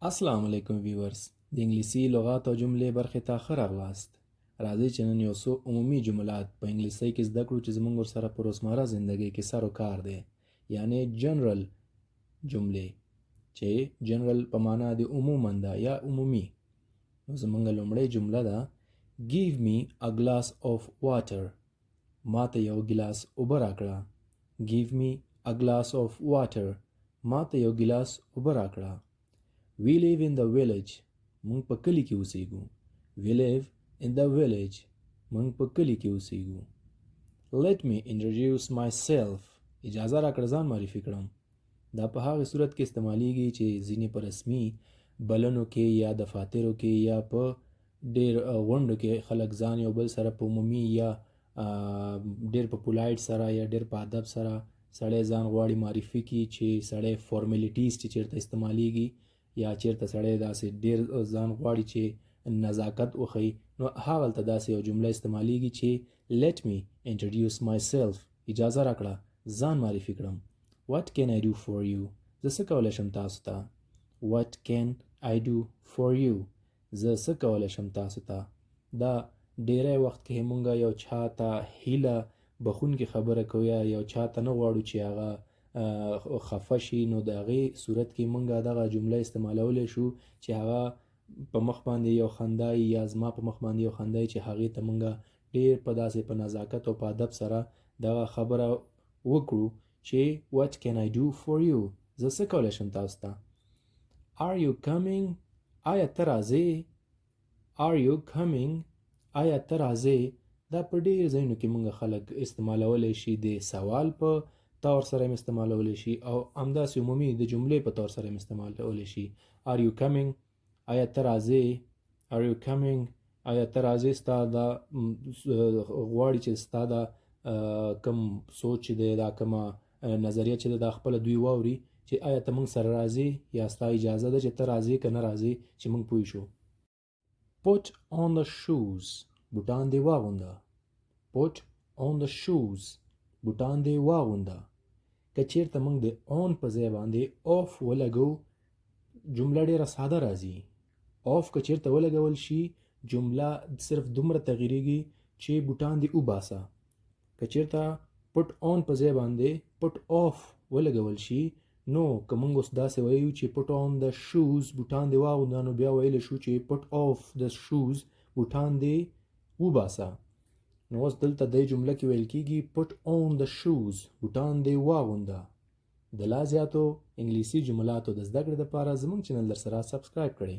السلام علیکم ویورز د انګلیسي لغات او جملې برخې ته ښه راغلاست. راځئ چې نن یو څو عمومي جملات په انګلیسي کې زده کړو چې زموږ ورسره په روزمره زندګۍ کې سر و کار دی، یعنی جنرال جملې چې جنرال په معنا د عموما ده یا عمومي. نو زموږ لومړۍ جمله ده give me a glass of water. ما ته یو ګیلاس اوبه راکړه. give me a glass of water. ما ته یو ګیلاس اوبه راکړه. We live in the village. مونږ په کلی کې اوسېږو. We live in the village. مونږ په کلی کې اوسېږو. Let me introduce myself. اجازه راکړه ځان معرفي کړم. دا په هغه صورت کې استعمالیږي چې ځینې په رسمي بلنو کې یا دفاترو کې یا په ډېر غونډو کې خلک ځان یو بل سره په عمومي یا ډېر په پولایټ سره یا ډېر په ادب سره سړی ځان غواړي معرفي کړي چې سړی فارمیلیټیز چې چېرته استعمالیږي یا چیرته سړی داسې ډیر ځان غواړي چې نزاکت وښیي، نو هغلته داسې یو جمله استعمالیږي چې let me introduce myself. اجازه راکړه ځان معرفي کړم. what can I do for you. زه څه کولی شم تاسو ته. what can I do for you. زه څه کولی شم تاسو ته. دا ډیری وخت کې مونږ یو چا ته هیله بخونکې خبره کوو یا یو چا ته نه غواړو چې هغه خفه شي، نو د هغې صورت کې مونږ دغه جمله استعمالولی شو چې هغه په مخ باندې یو خندای یا زما په مخ باندې یو خندای چې هغې ته مونږ ډېر په داسې په نزاکت او په ادب سره دغه خبره وکړو چې what can I do for you. زه څه کولی شم تاسو ته. are you coming. آیا ته راځې. are you coming. آیا ته راځې. دا په ډېر ځایونو کې مونږ خلک استعمالولی شي د سوال په طور سره هم استعمالولی شي او همداسې عمومي د جملې په طور سره هم استعمالولی شي. are you coming. آیا ته راځې. are you coming. آیا ته راځې. ستا دا غواړي چې ستا دا کم سوچ چې دی دا کومه نظریه چې ده دا خپله دوی واوري چې آیا ته موږ سره راځې یا ستا اجازه ده چې ته راځې که نه راځې چې موږ پوه شو. put on the shoes. بوټان دې واغونده. put on the shoes. بوټان دې واغونده. که چیرته موږ د اون په ځای باندې اوف ولګو جمله ډیره ساده راځي. اوف که چیرته ولګول شي جمله صرف دومره تغییریږي چې بوټان دې وباسه. که چیرته پټ اون په ځای باندې پټ اوف ولګول شي نو که موږ اوس داسې وایو چې پټ اون د شوز بوټان دې واغونده نو بیا ویلی شو چې پټ اوف د شوز بوټان دې وباسه. نو اوس دلته د جمله کې ویل کېږي put on the shoes. بوټان دې واغونده. د لا زیاتو انګلیسي جملاتو د زده کړې لپاره زموږ چینل در سره سبسکرایب کړئ.